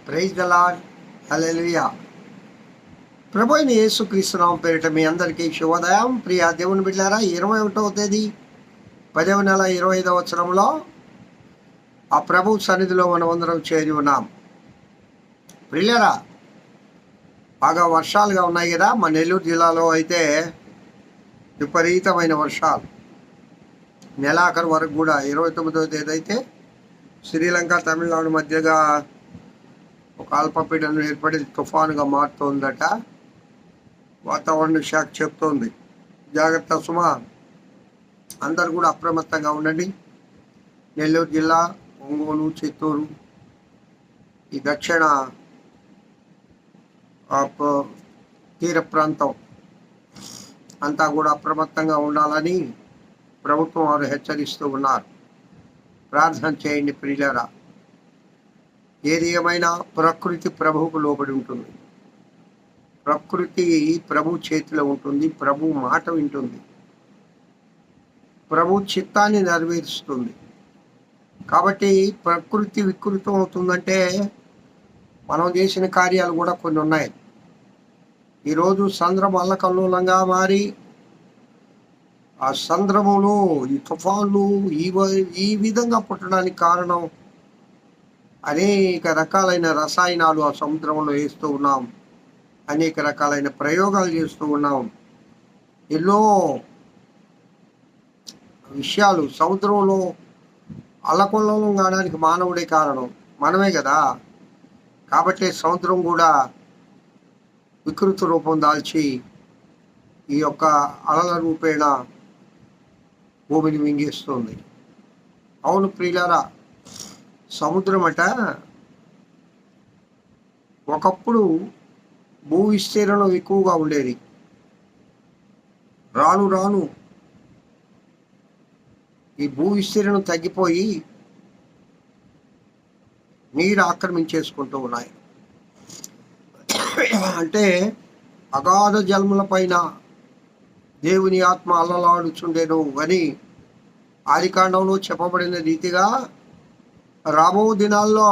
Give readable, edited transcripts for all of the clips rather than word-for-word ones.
Praise the lord. Hallelujah. ప్రభు అయిన యేసుక్రీస్తునామం పేరిట మీ అందరికీ శుభోదయం. ప్రియ దేవుని బిడ్డలారా, 21వ తేదీ 10వ నెల 25వ సంవత్సరంలో ఆ ప్రభు సన్నిధిలో మనం అందరం చేరి ఉన్నాం. ప్రియులారా, బాగా వర్షాలుగా ఉన్నాయి కదా. మన నెల్లూరు జిల్లాలో అయితే విపరీతమైన వర్షాలు. నెలాఖరు వరకు కూడా 29వ తేదీ అయితే శ్రీలంక తమిళనాడు మధ్యగా ఒక అల్పపీడనం ఏర్పడి తుఫానుగా మారుతోందట. వాతావరణ శాఖ చెప్తోంది. జాగ్రత్త సుమా, అందరు కూడా అప్రమత్తంగా ఉండండి. నెల్లూరు జిల్లా, ఒంగోలు, చిత్తూరు, ఈ దక్షిణ తీర ప్రాంతం అంతా కూడా అప్రమత్తంగా ఉండాలని ప్రభుత్వం వారు హెచ్చరిస్తూ ఉన్నారు. ప్రార్థన చేయండి ప్రియులారా. ఏది ఏమైనా ప్రకృతి ప్రభువుకు లోబడి ఉంటుంది. ప్రకృతి ప్రభు చేతిలో ఉంటుంది. ప్రభు మాట వింటుంది. ప్రభు చిత్తాన్ని నెరవేరుస్తుంది. కాబట్టి ప్రకృతి వికృతం అవుతుందంటే మనం చేసిన కార్యాలు కూడా కొన్ని ఉన్నాయి. ఈరోజు సంద్రం అల్లకల్లోలంగా మారి ఆ సంద్రములు, ఈ తుఫాన్లు ఈ విధంగా పుట్టడానికి కారణం అనేక రకాలైన రసాయనాలు ఆ సముద్రంలో వేస్తూ ఉన్నాం. అనేక రకాలైన ప్రయోగాలు చేస్తూ ఉన్నాం. ఎన్నో విషయాలు సముద్రంలో అల్లకొల్లం కావడానికి మానవుడే కారణం, మనమే కదా. కాబట్టి సముద్రం కూడా వికృత రూపం దాల్చి ఈ యొక్క అలల రూపేణ భూమిని మింగేస్తుంది. అవును ప్రియులారా, సముద్రం అట ఒకప్పుడు భూ విస్తీర్ణం ఎక్కువగా ఉండేది. రాను రాను ఈ భూ విస్తీర్ణం తగ్గిపోయి నీరు ఆక్రమించేసుకుంటూ ఉన్నాయి. అంటే అగాధ జలముల పైన దేవుని ఆత్మ అల్లలాడుచుండెను అని ఆదికాండంలో చెప్పబడిన రీతిగా రాబో దినాల్లో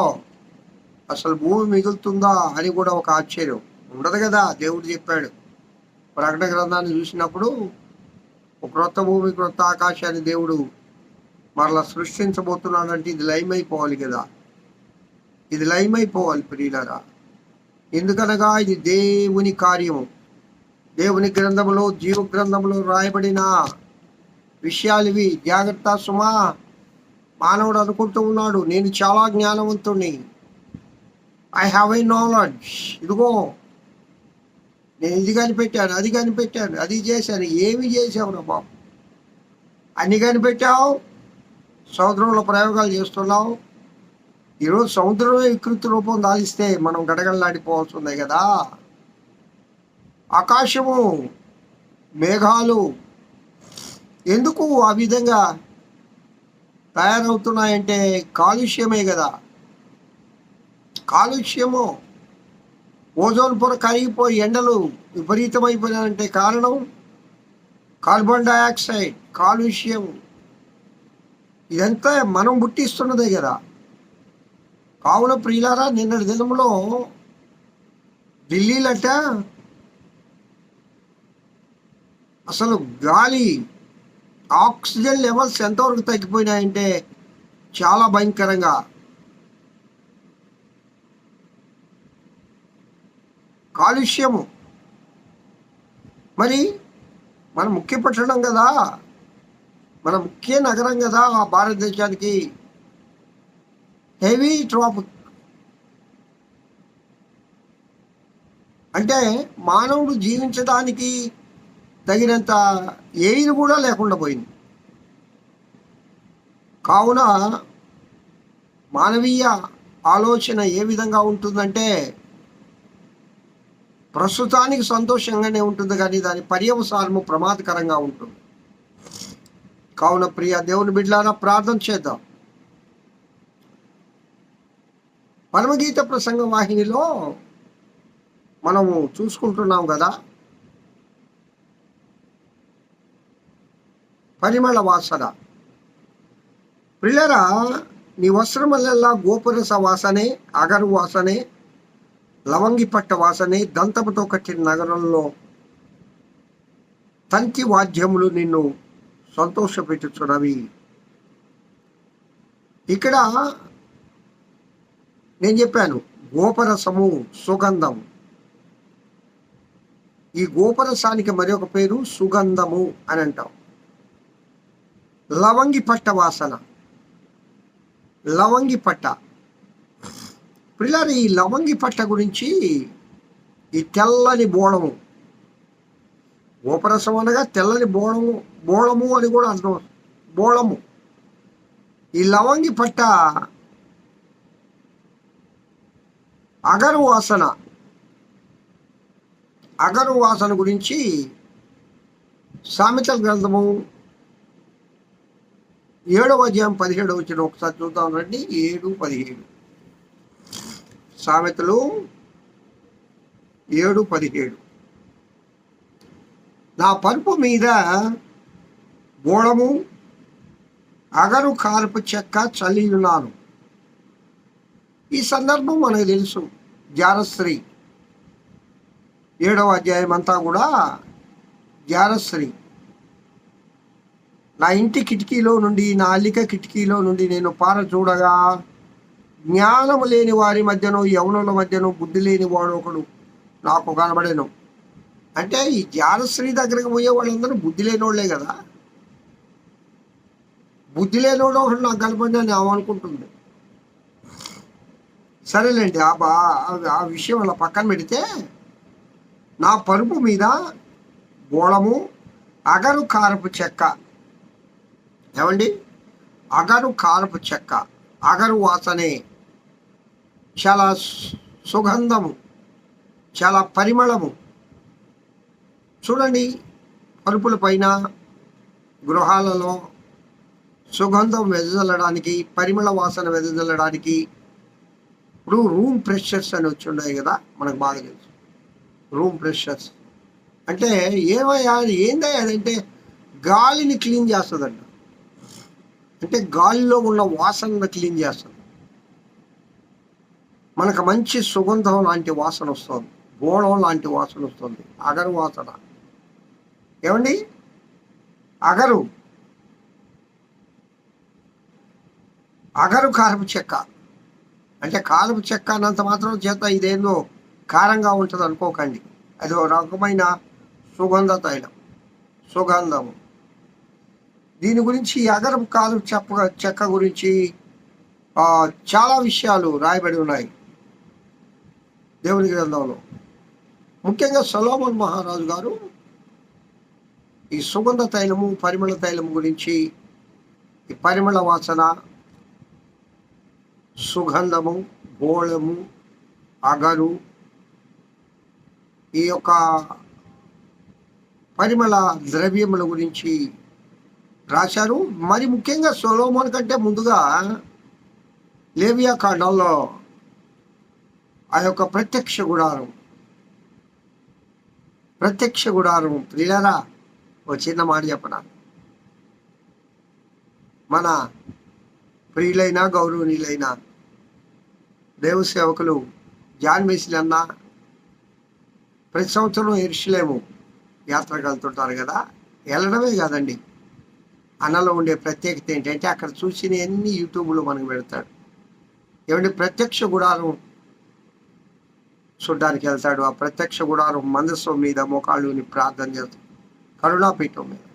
అసలు భూమి మిగులుతుందా అని కూడా ఒక ఆశ్చర్యం ఉండదు కదా. దేవుడు చెప్పాడు. ప్రకటన గ్రంథాన్ని చూసినప్పుడు ఒక క్రొత్త భూమి, క్రొత్త ఆకాశాన్ని దేవుడు మరలా సృష్టించబోతున్నాడంటే ఇది లయమైపోవాలి కదా. ఇది లయమైపోవాలి ప్రియులారా. ఎందుకనగా ఇది దేవుని కార్యము. దేవుని గ్రంథములో, జీవ గ్రంథంలో రాయబడిన విషయాలు ఇవి. జాగ్రత్త సుమా. మానవుడు అనుకుంటూ ఉన్నాడు, నేను చాలా జ్ఞానవంతుణ్ణి, ఐ హ్యావ్ ఏ నాలెడ్జ్. ఇదిగో నేను ఇది కనిపెట్టాను, అది కనిపెట్టాను, అది చేశాను. ఏమి చేసావు రా బాబు? అన్ని కనిపెట్టావు, సముద్రంలో ప్రయోగాలు చేస్తున్నావు. ఈరోజు సముద్రమే వికృతి రూపం దాలిస్తే మనం గడగడలాడిపోవాల్సి ఉంది కదా. ఆకాశము, మేఘాలు ఎందుకు ఆ విధంగా తయారవుతున్నాయంటే కాలుష్యమే కదా. కాలుష్యము, ఓజోన్ పొర కరిగిపోయి ఎండలు విపరీతమైపోయినాయంటే కారణం కార్బన్ డయాక్సైడ్, కాలుష్యం. ఇదంతా మనం పుట్టిస్తున్నదే కదా. కావున ప్రియులారా, నిన్నటి దినంలో ఢిల్లీలట అసలు గాలి ఆక్సిజన్ లెవెల్స్ ఎంతవరకు తగ్గిపోయినాయంటే చాలా భయంకరంగా. కాలుష్యము. మరి మన ముఖ్య పట్టణం కదా, మన ముఖ్య నగరం కదా భారతదేశానికి. హెవీ ట్రాఫిక్ అంటే మానవుడు జీవించడానికి తగినంత ఎయిర్ కూడా లేకుండా పోయింది. కావున మానవీయ ఆలోచన ఏ విధంగా ఉంటుందంటే ప్రస్తుతానికి సంతోషంగానే ఉంటుంది, కానీ దాని పర్యవసానము ప్రమాదకరంగా ఉంటుంది. కావున ప్రియ దేవుని బిడ్డలారా, ప్రార్థన చేద్దాం. పరమగీత ప్రసంగ వాహినిలో మనము చూసుకుంటున్నాం కదా, పరిమళ వాసన. ప్రియులారా, నీ వస్త్రమల్లెల్లా గోపురస వాసనే, అగరు వాసనే, లవంగి పట్ట వాసనే దంతముతో కట్టిన నగరంలో తంతి వాద్యములు నిన్ను సంతోషపెట్టుచున్నవి. ఇక్కడ నేను చెప్పాను గోపరసము, సుగంధము. ఈ గోపరసానికి మరి ఒక పేరు సుగంధము అని అంటాం. లవంగి పట్ట వాసన, లవంగి పట్ట. పిల్లలు, ఈ లవంగి పట్ట గురించి ఈ తెల్లని బోళము, గోపరసం అనగా తెల్లని బోళము, బోళము అని కూడా అర్థం. బోళము, ఈ లవంగి పట్ట అగరు వాసన, అగరు వాసన గురించి సామెతల గ్రంథము 7వ అధ్యాయం 17వ వచనం ఒకసారి చూద్దాం రండి. 7:17 సామెతలు 7:17. నా పరుపు మీద బోళము అగరు కారపు చెక్క చల్లి ఉన్నాను. ఈ సందర్భం మనకు తెలుసు. జారస్త్రీ 7వ అధ్యాయం అంతా కూడా జారస్త్రీ. నా ఇంటి కిటికీలో నుండి, నా అల్లిక కిటికీలో నుండి నేను పార చూడగా జ్ఞానము లేని వారి మధ్యను, యవనుల మధ్యను బుద్ధి లేని వాడు ఒకడు నాకు కనబడేను. అంటే ఈ జారస్త్రీ దగ్గరికి పోయే వాళ్ళందరూ బుద్ధి లేని వాళ్ళే కదా. బుద్ధి లేనివాడు ఒకడు నాకు కనపడి అని అనుకుంటుంది. సరేలేండి, ఆ విషయం అలా పక్కన పెడితే, నా పరుపు మీద బోళము అగరు కారపు చెక్క. ఏమండి, అగరు కారపు చెక్క, అగరు వాసనే, చాలా సుగంధము, చాలా పరిమళము. చూడండి, పరుపుల పైన, గృహాలలో సుగంధం వెదజల్లడానికి, పరిమళ వాసన వెదజల్లడానికి ఇప్పుడు రూమ్ ఫ్రెషర్స్ అని వచ్చి ఉన్నాయి కదా, మనకు బాగా తెలుసు. రూమ్ ఫ్రెషర్స్ అంటే ఏమయ్యా, ఏందయ్యా అదంటే గాలిని క్లీన్ చేస్తుందంట. అంటే గాలిలో ఉన్న వాసనను క్లీన్ చేస్తుంది. మనకు మంచి సుగంధం లాంటి వాసన వస్తుంది, బోళం లాంటి వాసన వస్తుంది, అగరు వాసన. ఏమండి, అగరు, అగరు కారపు చెక్క. అంటే కారపు చెక్క అన్నంత మాత్రం చేత ఇదేందో కారంగా ఉంటుంది అనుకోకండి. అది ఒక రకమైన సుగంధ తైలం, సుగంధము. దీని గురించి అగరు కారపు చెక్క గురించి చాలా విషయాలు రాయబడి ఉన్నాయి దేవుని గ్రంథంలో. ముఖ్యంగా సొలొమోను మహారాజు గారు ఈ సుగంధ తైలము, పరిమళ తైలము గురించి, ఈ పరిమళ వాసన, సుగంధము, బోళము, అగరు, ఈ యొక్క పరిమళ ద్రవ్యముల గురించి రాశారు. మరి ముఖ్యంగా సొలొమోను కంటే ముందుగా లేవియా కాండంలో ఆ యొక్క ప్రత్యక్ష గుడారం, ప్రత్యక్ష గుడారం. ప్రియులారా, ఓ చిన్న మాట చెప్పనా, మన ప్రియులైన గౌరవనీయులైన దేవ సేవకులు జాన్ వెస్లీ అన్న ప్రతి సంవత్సరం యెరూషలేము యాత్రకు వెళ్తుంటారు కదా. వెళ్ళడమే కాదండి, అన్నలో ఉండే ప్రత్యేకత ఏంటంటే అక్కడ చూసిన అన్ని యూట్యూబ్లో మనకు పెడతాడు. ఏమంటే ప్రత్యక్ష గుడారం చూడ్డానికి వెళ్తాడు. ఆ ప్రత్యక్ష గుడారం మందస్సు మీద మోకాళ్ళుని ప్రార్థన చేస్తాడు, కరుణాపీఠం మీద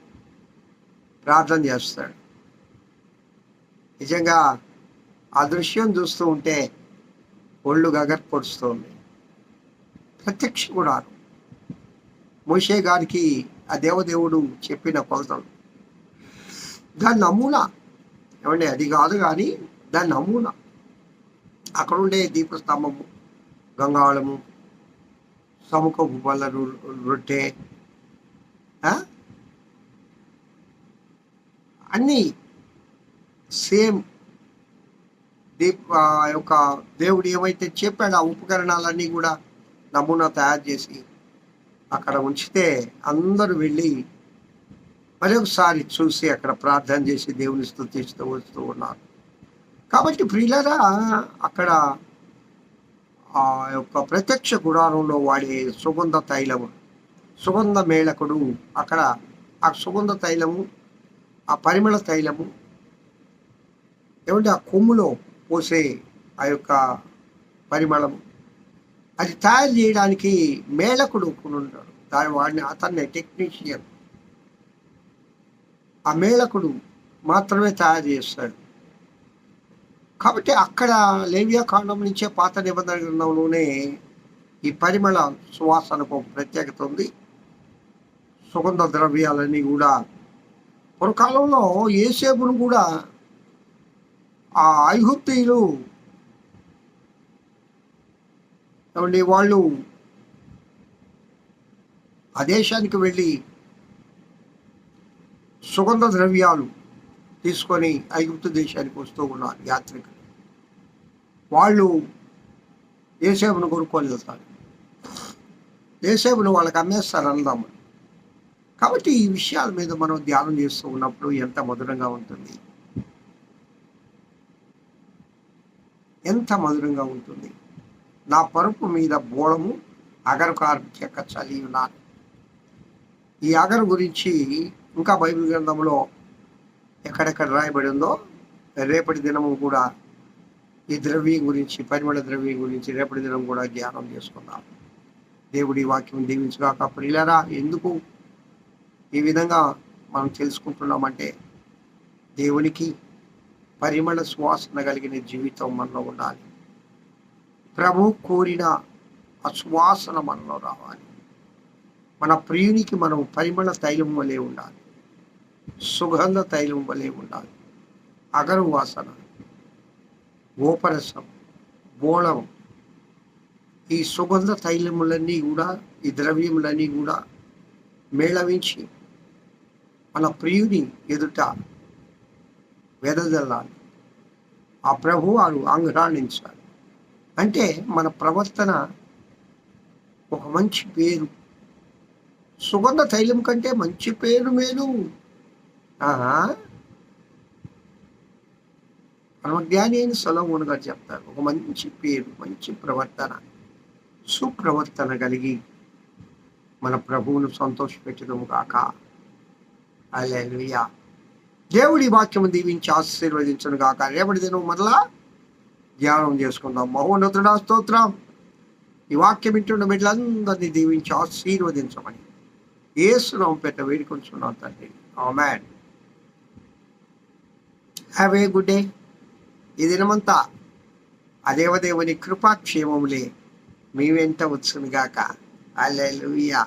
ప్రార్థన చేస్తాడు. నిజంగా ఆ దృశ్యం చూస్తూ ఉంటే ఒళ్ళు గగర్ పొడుస్తుంది. ప్రత్యక్ష గుడారం మోషే గారికి ఆ దేవదేవుడు చెప్పిన కొలతలు, దాని నమూనా. ఏమండి, అది కాదు కానీ దాని నమూనా. అక్కడ ఉండే దీపస్తంభము, గంగాళము, సముఖపు బల్ల రొట్టె, అన్నీ సేమ్. యొక్క దేవుడు ఏమైతే చెప్పాడో ఆ ఉపకరణాలన్నీ కూడా నమూనా తయారు చేసి అక్కడ ఉంచితే అందరూ వెళ్ళి మరి ఒకసారి చూసి అక్కడ ప్రార్థన చేసి దేవుని స్తుతిస్తూ వస్తూ ఉన్నారు. కాబట్టి ప్రియులారా, అక్కడ ఆ యొక్క ప్రత్యక్ష గుడారంలో వాడే సుగంధ తైలము, సుగంధ మేళకుడు అక్కడ ఆ సుగంధ తైలము, ఆ పరిమళ తైలము ఏమంటే ఆ కొమ్ములో పోసే ఆ యొక్క పరిమళము అది తయారు చేయడానికి మేళకుడు ఉంటాడు. వాడిని అతన్ని టెక్నీషియన్, ఆ మేళకుడు మాత్రమే తయారు చేస్తాడు. కాబట్టి అక్కడ లేవియా కాండం నుంచే పాత నిబంధన గ్రంథంలోనే ఈ పరిమళ సువాసనకు ప్రత్యేకత ఉంది. సుగంధ ద్రవ్యాలన్నీ కూడా పూర్వకాలంలో యేసేపును కూడా ఆ ఐగుప్తీయులు వాళ్ళు ఆ దేశానికి వెళ్ళి సుగంధ ద్రవ్యాలు తీసుకొని ఐగుప్తు దేశానికి వస్తూ ఉన్నారు యాత్రికులు. వాళ్ళు యేసేపును కొనుక్కొని వెళ్తారు, యేసేపును వాళ్ళకి అమ్మేస్తారు అన్నదమ్ము. కాబట్టి ఈ విషయాల మీద మనం ధ్యానం చేస్తూ ఉన్నప్పుడు ఎంత మధురంగా ఉంటుంది, ఎంత మధురంగా ఉంటుంది. నా పరుపు మీద బోళము అగరు కార్మిక చలి ఉన్నాను. ఈ అగరు గురించి ఇంకా బైబిల్ గ్రంథంలో ఎక్కడెక్కడ రాయబడి ఉందో రేపటి దినము కూడా ఈ ద్రవ్యం గురించి, పరిమళ ద్రవ్యం గురించి రేపటి దినం కూడా ధ్యానం చేసుకుందాం. దేవుడి వాక్యం దీవించుగాక. ప్రియులారా, ఎందుకు ఈ విధంగా మనం తెలుసుకుంటున్నామంటే దేవునికి పరిమళ సువాసన కలిగిన జీవితం మనలో ఉండాలి. ప్రభు కోరిన ఆ సువాసన మనలో రావాలి. మన ప్రియునికి మనం పరిమళ తైలం వలె ఉండాలి, సుగంధ తైలం వలె ఉండాలి. అగరు వాసన, గోపరసం, బోళం, ఈ సుగంధ తైలములన్నీ కూడా, ఈ ద్రవ్యములన్నీ కూడా మేళవించి మన ప్రియుని ఎదుట వెదజల్లాలి. ఆ ప్రభు వారు ఆంగ్రాణించాలి. అంటే మన ప్రవర్తన ఒక మంచి పేరు, సుగంధ తైలం కంటే మంచి పేరు మేలు. పరమజ్ఞాని అయిన సొలొమోను గారు చెప్తారు, ఒక మంచి పేరు, మంచి ప్రవర్తన, సుప్రవర్తన కలిగి మన ప్రభువును సంతోషపెట్టడము కాక. హల్లెలూయా. దేవుడి వాక్యము దీవించి ఆశీర్వదించను కాక. రేపటి దినం మరలా ధ్యానం చేసుకుందాం. మహోన్నతుడా స్తోత్రం. ఈ వాక్యం వింటున్న బిడ్డలందరినీ దీవించి ఆశీర్వదించమని యేసు నామమున పేట వేడుకొంచున్నాను తండ్రి. Amen. Have a good day. ఈ దినమంతా ఆ దేవదేవుని కృపాక్షేమములే మీ వెంట వచ్చును గాక. హల్లెలూయా.